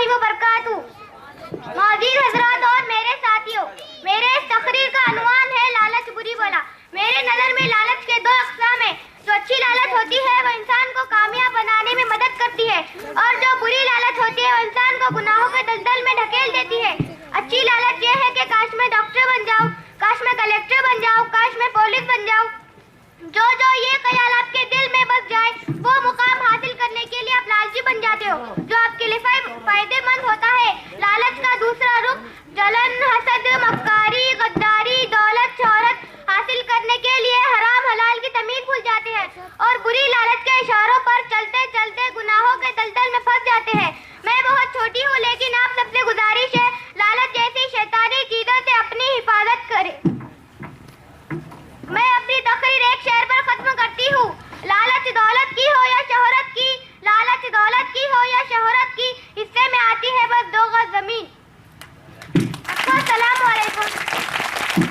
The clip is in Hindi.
रहमतुल्लाहि व बरकातहू। मौजूद हजरात और मेरे साथियों, मेरे इस तकरीर का अनुमान है लालच बुरी बला। मेरे नजर में लालच के दो अक़साम है। जो अच्छी लालच होती है वह इंसान को कामयाब बनाने में मदद करती है, और जो बुरी लालच होती है वह इंसान को गुनाहों के दलदल में ढकेल देती है। अच्छी लालच यह है कि काश मैं डॉक्टर बन जाऊं, काश मैं कलेक्टर बन जाऊं, काश मैं पुलिस बन जाऊं। जो ये ख्याल आपके दिल में बस जाए, वो मुकाम हासिल करने के लिए आप लालची बन जाते हो, जो आपके लिए फायदेमंद होता है। लालच का दूसरा रुख जलन, हसद, मक्कारी, गद्दारी, दौलत, शोहरत हासिल करने के लिए हराम हलाल की तमीज भूल जाते हैं, और बुरी लालच के इशारों पर चलते चलते गुनाहों के दलदल में फंस जाते हैं। मैं बहुत छोटी हूँ, लेकिन आप सबसे गुजारिश है, लालच जैसी शैतानी चीजों से अपनी हिफाजत करें। मैं अपनी तकरीर एक शेर पर खत्म करती हूँ। लालच दौलत की हो या शोहरत की, लालच दौलत की हो या शोहरत की, हिस्से में आती है बस 2 गज जमीन।